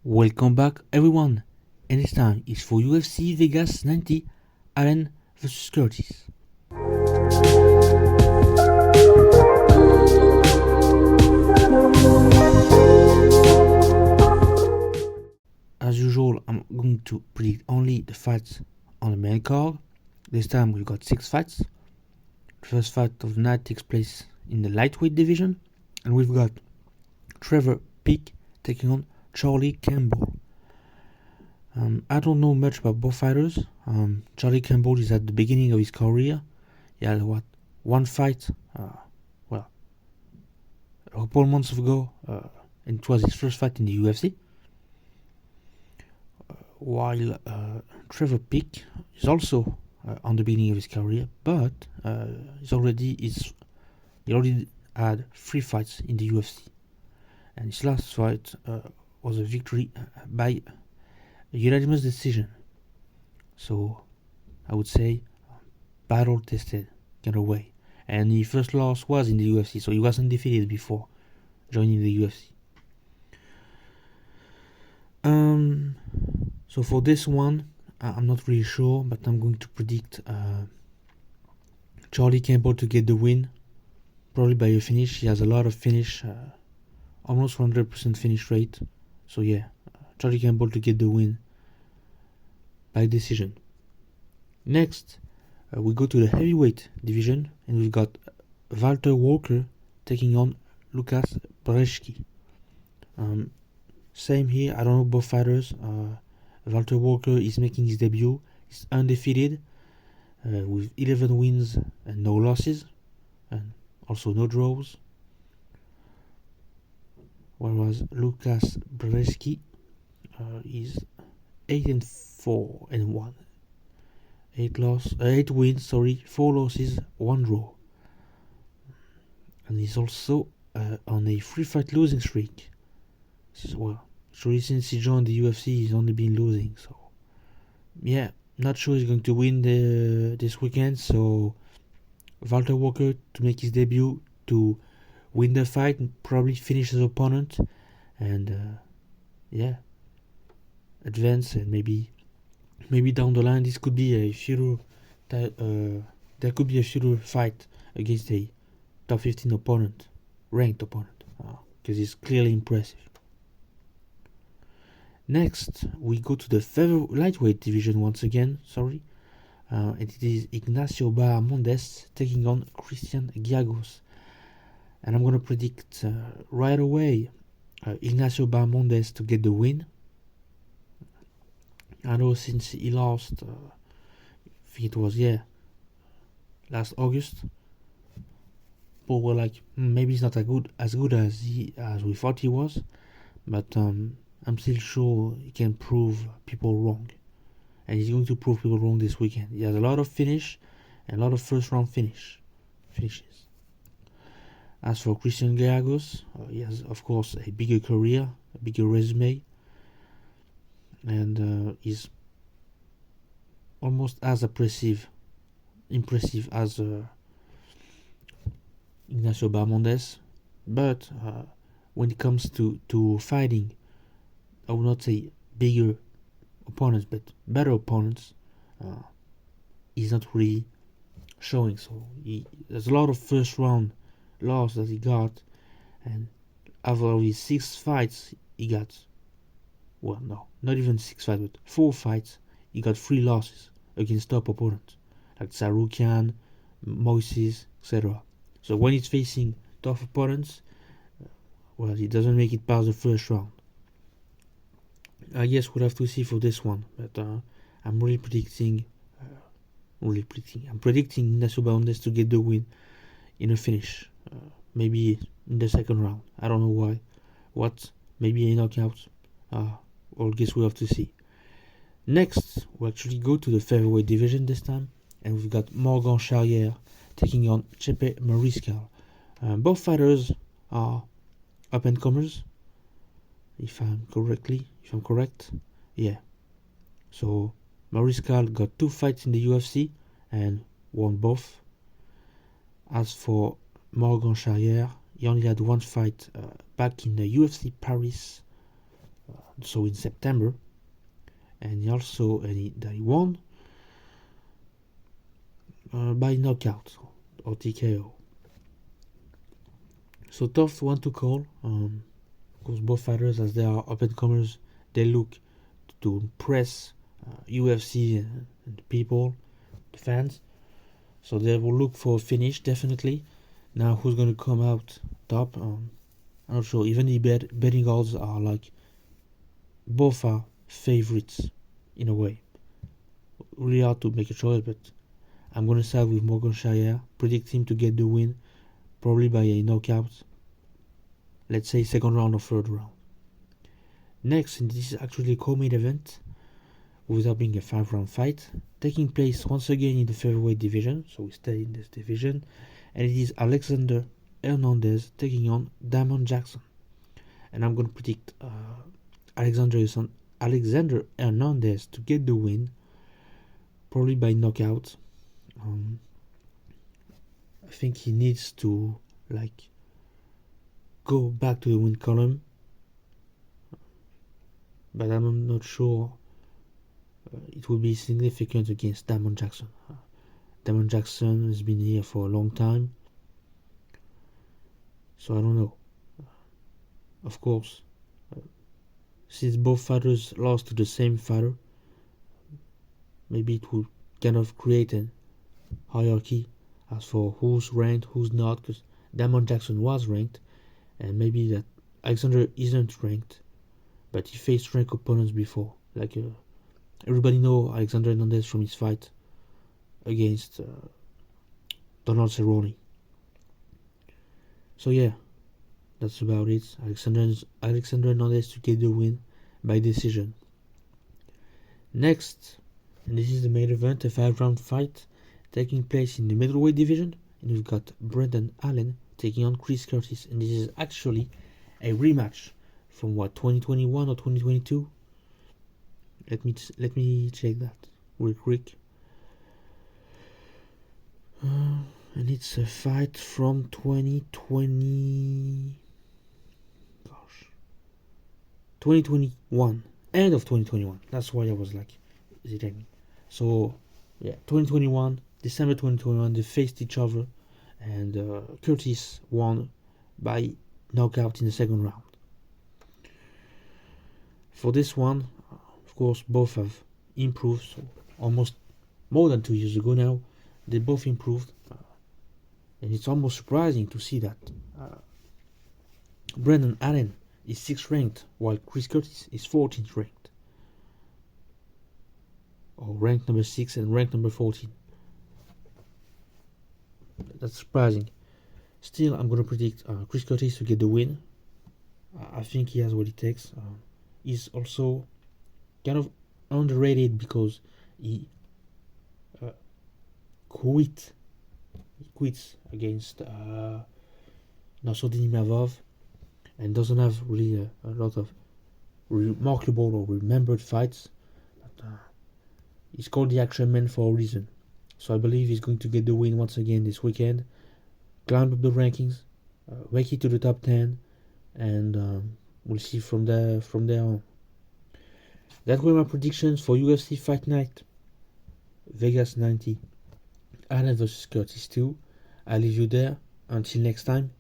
Welcome back everyone, and this time is for UFC Vegas 90 Allen vs Curtis. As usual, I'm going to predict only the fights on the main card. This time we've got 6 fights. The first fight of the night takes place in the lightweight division, and we've got Trevor Peek taking on Charlie Campbell. I don't know much about both fighters. Charlie Campbell is at the beginning of his career. He had one fight, a couple months ago, and it was his first fight in the UFC. While Trevor Peek is also on the beginning of his career, but he already had 3 fights in the UFC, and his last fight was a victory by a unanimous decision. So I would say battle tested kind of way. And his first loss was in the UFC, so he wasn't defeated before joining the UFC. So for this one, I'm not really sure, but I'm going to predict Charlie Campbell to get the win, probably by a finish. He has a lot of finish, almost 100% finish rate. So yeah, Charlie Campbell to get the win by decision. Next, we go to the heavyweight division, and we've got Walter Walker taking on Lukas Brzeski. Same here, I don't know both fighters. Walter Walker is making his debut. He's undefeated with 11 wins and no losses, and also no draws. Whereas Lukas Brzeski is 8-4-1. 8 wins, 4 losses, 1 draw. And he's also on a 3-fight losing streak. Actually, since he joined the UFC, he's only been losing. So, yeah, not sure he's going to win this weekend. So, Walter Walker to make his debut, to win the fight, and probably finish his opponent, and advance, and maybe down the line this could be a future. There could be a future fight against a top 15 opponent, ranked opponent, because he's clearly impressive. Next, we go to the lightweight division once again. And it is Ignacio Bahamondes taking on Christian Giagos, and I'm gonna predict right away Ignacio Bahamondes to get the win. I know since he lost, I think it was last August, people were like, maybe he's not as good as we thought he was, but I'm still sure he can prove people wrong, and he's going to prove people wrong this weekend. He has a lot of finish and a lot of first round finishes. As for Christian Giagos, he has of course a bigger career, a bigger resume, and is almost as impressive as Ignacio Bahamondes. But when it comes to fighting, I would not say bigger opponents, but better opponents, he's not really showing. So there's a lot of first round loss that he got, and out of his 6 fights he got, well, no, not even 6 fights, but 4 fights, he got 3 losses against top opponents like Sarukian, Moises, etc. So when he's facing tough opponents, he doesn't make it past the first round. I guess we'll have to see for this one, but I'm predicting Ignacio Bahamondes to get the win in a finish, maybe in the second round. I don't know why. Maybe a knockout. Or guess we'll have to see. Next, we'll actually go to the featherweight division this time, and we've got Morgan Charrière taking on Chepe Mariscal. Both fighters are up and comers, if I'm correct. Yeah. So Mariscal got 2 fights in the UFC and won both. As for Morgan Charrière, he only had 1 fight back in the UFC Paris, so in September, and he won by knockout or TKO. So tough one to call, because both fighters, as they are up-and-comers, they look to impress UFC and the people, the fans. So they will look for a finish, definitely. Now, who's going to come out top? I'm not sure. Even the betting odds are like, both are favorites in a way. Really hard to make a choice, but I'm going to side with Morgan Shire, predict him to get the win, probably by a knockout. Let's say second round or third round. Next, and this is actually a co-main event, without being a 5-round fight, taking place once again in the featherweight division, so we stay in this division, and it is Alexander Hernandez taking on Damon Jackson. And I'm going to predict Alexander Hernandez to get the win, probably by knockout. I think he needs to go back to the win column, but I'm not sure it will be significant against Damon Jackson. Damon Jackson has been here for a long time, so I don't know. Of course, since both fighters lost to the same fighter, maybe it will kind of create a hierarchy as for who's ranked, who's not, because Damon Jackson was ranked, and maybe that Alexander isn't ranked, but he faced ranked opponents before. Everybody know Alexander Hernandez from his fight against Donald Cerrone. So yeah, that's about it. Alexander Hernandez to get the win by decision. Next, and this is the main event, a 5-round fight taking place in the middleweight division, and we've got Brendan Allen taking on Chris Curtis, and this is actually a rematch from 2021 or 2022. Let me check that real quick. And it's a fight from 2021, end of 2021. That's why I was like hesitating. So yeah, 2021, December 2021, they faced each other, and Curtis won by knockout in the second round. For this one, of course, both have improved. So almost more than 2 years ago now, they both improved, and it's almost surprising to see that Brendan Allen is 6th ranked, while Chris Curtis is 14th ranked, or ranked number 6 and ranked number 14. That's surprising. Still, I'm going to predict Chris Curtis to get the win. I think he has what it takes. He's also kind of underrated because he quits against Nassourdine Imavov, and doesn't have really a lot of remarkable or remembered fights. But he's called the Action Man for a reason. So I believe he's going to get the win once again this weekend, climb up the rankings, make it to the top 10, and we'll see from there on. That were my predictions for UFC Fight Night Vegas 90. Allen vs Curtis 2. I leave you there. Until next time,